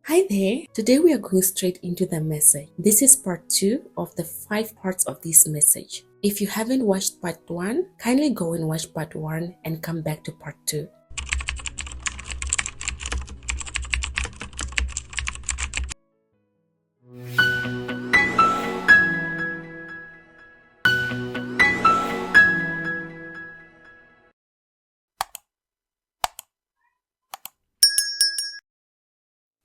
Hi there. Today we are going straight into the message. This is part 2 of the 5 parts of this message. If you haven't watched part 1, kindly go and watch part 1 and come back to part 2.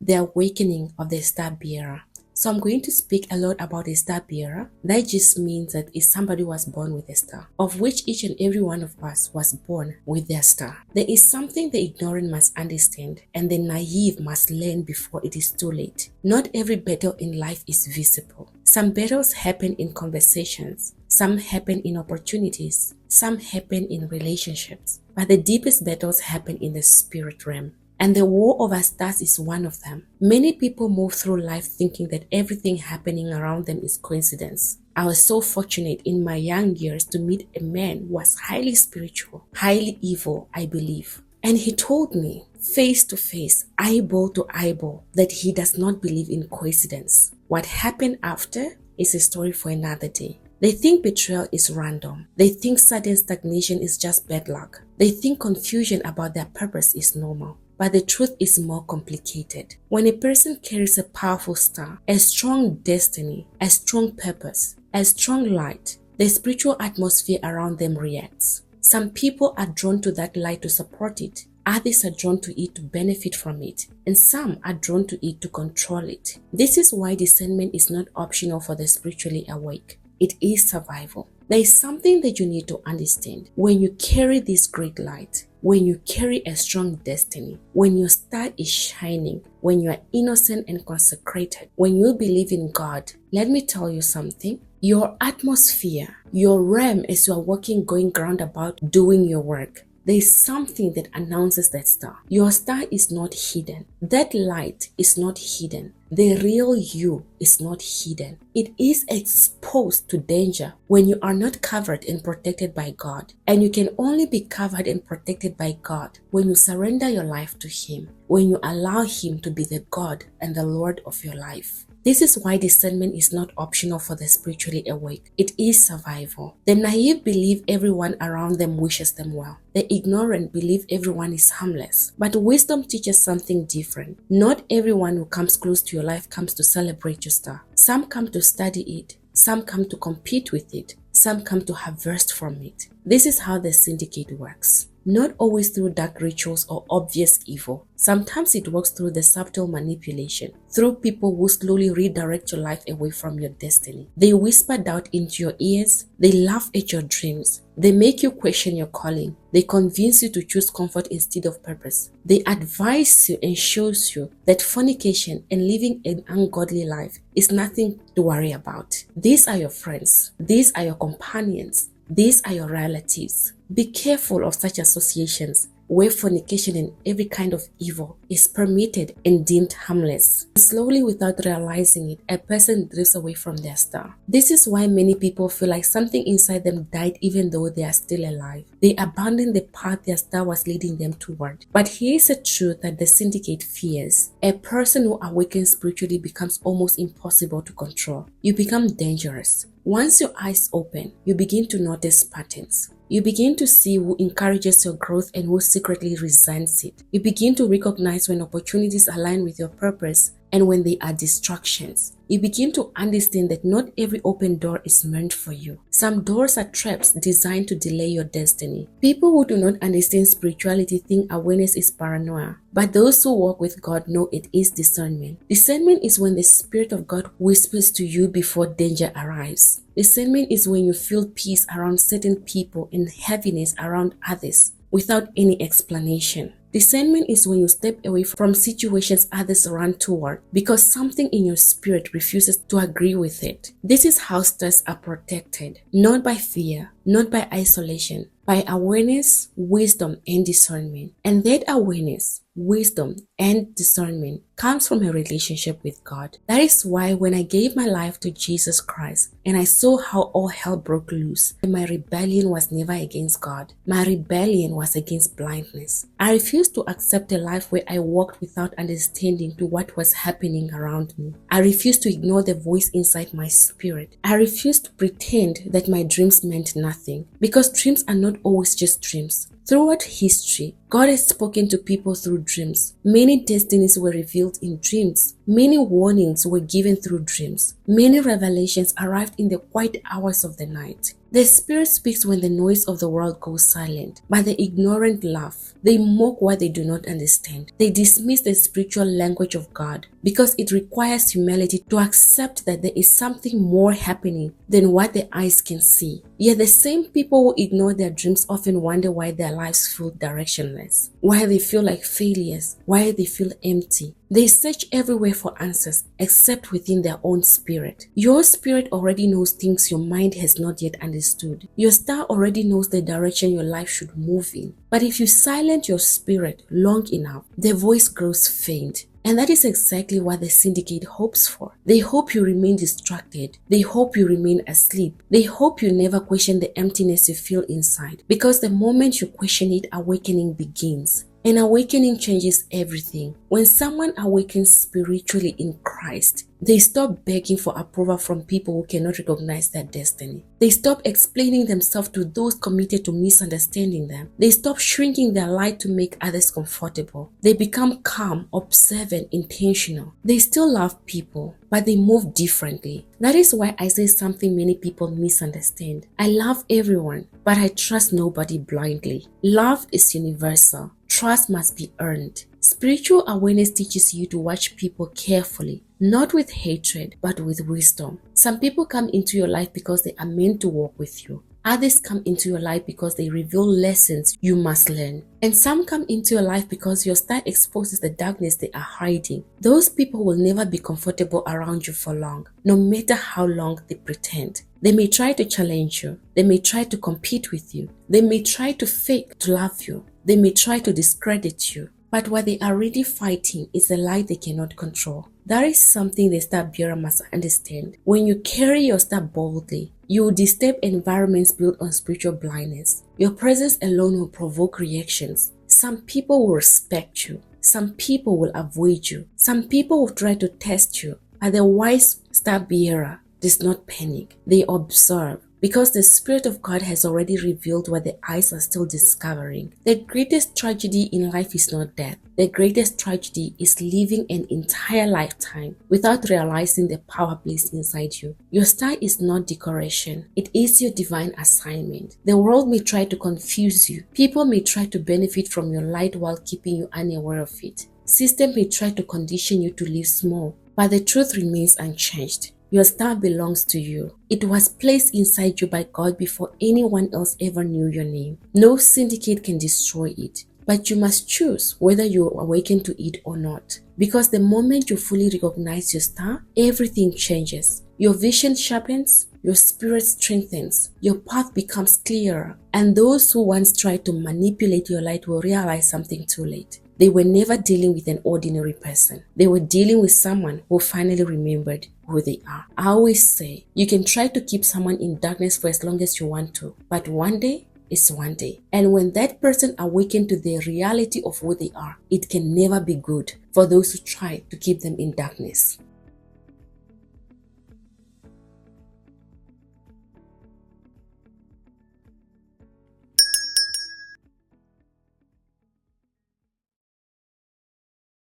The awakening of the star bearer. So I'm going to speak a lot about a star bearer. That just means that it's somebody who was born with a star, of which each and every one of us was born with their star. There is something the ignorant must understand and the naive must learn before it is too late. Not every battle in life is visible. Some battles happen in conversations, some happen in opportunities, some happen in relationships, but the deepest battles happen in the spirit realm. And the war over stars is one of them. Many people move through life thinking that everything happening around them is coincidence. I was so fortunate in my young years to meet a man who was highly spiritual, highly evil, I believe. And he told me, face to face, eyeball to eyeball, that he does not believe in coincidence. What happened after is a story for another day. They think betrayal is random. They think sudden stagnation is just bad luck. They think confusion about their purpose is normal. But the truth is more complicated. When a person carries a powerful star, a strong destiny, a strong purpose, a strong light, the spiritual atmosphere around them reacts. Some people are drawn to that light to support it. Others are drawn to it to benefit from it. And some are drawn to it to control it. This is why discernment is not optional for the spiritually awake. It is survival. There is something that you need to understand. When you carry this great light, when you carry a strong destiny, when your star is shining, when you are innocent and consecrated, when you believe in God, let me tell you something. Your atmosphere, your realm as you are walking, going ground about, doing your work, there is something that announces that star. Your star is not hidden. That light is not hidden. The real you is not hidden. It is exposed to danger when you are not covered and protected by God. And you can only be covered and protected by God when you surrender your life to Him, when you allow Him to be the God and the Lord of your life. This is why discernment is not optional for the spiritually awake. It is survival. The naive believe everyone around them wishes them well. The ignorant believe everyone is harmless. But wisdom teaches something different. Not everyone who comes close to your life comes to celebrate your star. Some come to study it. Some come to compete with it. Some come to harvest from it. This is how the syndicate works. Not always through dark rituals or obvious evil. Sometimes it works through the subtle manipulation, through people who slowly redirect your life away from your destiny. They whisper doubt into your ears. They laugh at your dreams. They make you question your calling. They convince you to choose comfort instead of purpose. They advise you and shows you that fornication and living an ungodly life is nothing to worry about. These are your friends. These are your companions. These are your relatives. Be careful of such associations where fornication and every kind of evil is permitted and deemed harmless. Slowly, without realizing it, a person drifts away from their star. This is why many people feel like something inside them died even though they are still alive. They abandon the path their star was leading them toward. But here is a truth that the syndicate fears. A person who awakens spiritually becomes almost impossible to control. You become dangerous. Once your eyes open, you begin to notice patterns. You begin to see who encourages your growth and who secretly resents it. You begin to recognize when opportunities align with your purpose and when they are distractions. You begin to understand that not every open door is meant for you. Some doors are traps designed to delay your destiny. People who do not understand spirituality think awareness is paranoia, but those who walk with God know it is discernment. Discernment is when the Spirit of God whispers to you before danger arrives. Discernment is when you feel peace around certain people and heaviness around others without any explanation. Discernment is when you step away from situations others run toward because something in your spirit refuses to agree with it. This is how stars are protected, not by fear, not by isolation, by awareness, wisdom, and discernment. And that awareness wisdom, and discernment comes from a relationship with God. That is why when I gave my life to Jesus Christ and I saw how all hell broke loose, my rebellion was never against God. My rebellion was against blindness. I refused to accept a life where I walked without understanding to what was happening around me. I refused to ignore the voice inside my spirit. I refused to pretend that my dreams meant nothing, because dreams are not always just dreams. Throughout history, God has spoken to people through dreams. Many destinies were revealed in dreams. Many warnings were given through dreams. Many revelations arrived in the quiet hours of the night. The Spirit speaks when the noise of the world goes silent, but the ignorant laugh. They mock what they do not understand. They dismiss the spiritual language of God because it requires humility to accept that there is something more happening than what the eyes can see. Yet the same people who ignore their dreams often wonder why their lives feel directionless, why they feel like failures, why they feel empty. They search everywhere for answers except within their own spirit. Your spirit already knows things your mind has not yet understood. Your star already knows the direction your life should move in. But if you silence your spirit long enough, the voice grows faint. And that is exactly what the Syndicate hopes for. They hope you remain distracted. They hope you remain asleep. They hope you never question the emptiness you feel inside. Because the moment you question it, awakening begins. And awakening changes everything. When someone awakens spiritually in Christ, they stop begging for approval from people who cannot recognize their destiny. They stop explaining themselves to those committed to misunderstanding them. They stop shrinking their light to make others comfortable. They become calm, observant, intentional. They still love people, but they move differently. That is why I say something many people misunderstand. I love everyone, but I trust nobody blindly. Love is universal. Trust must be earned. Spiritual awareness teaches you to watch people carefully, not with hatred, but with wisdom. Some people come into your life because they are meant to walk with you. Others come into your life because they reveal lessons you must learn. And some come into your life because your star exposes the darkness they are hiding. Those people will never be comfortable around you for long, no matter how long they pretend. They may try to challenge you. They may try to compete with you. They may try to fake to love you. They may try to discredit you. But what they are really fighting is a light they cannot control. That is something the star bearer must understand. When you carry your star boldly, you will disturb environments built on spiritual blindness. Your presence alone will provoke reactions. Some people will respect you. Some people will avoid you. Some people will try to test you. But the wise star bearer does not panic. They observe. Because the Spirit of God has already revealed what the eyes are still discovering. The greatest tragedy in life is not death. The greatest tragedy is living an entire lifetime without realizing the power placed inside you. Your star is not decoration. It is your divine assignment. The world may try to confuse you. People may try to benefit from your light while keeping you unaware of it. Systems may try to condition you to live small, but the truth remains unchanged. Your star belongs to you. It was placed inside you by God before anyone else ever knew your name. No syndicate can destroy it, but you must choose whether you awaken to it or not. Because the moment you fully recognize your star, everything changes. Your vision sharpens, your spirit strengthens, your path becomes clearer, and those who once tried to manipulate your light will realize something too late. They were never dealing with an ordinary person. They were dealing with someone who finally remembered who they are. I always say, you can try to keep someone in darkness for as long as you want to, but one day is one day. And when that person awakens to the reality of who they are, it can never be good for those who try to keep them in darkness.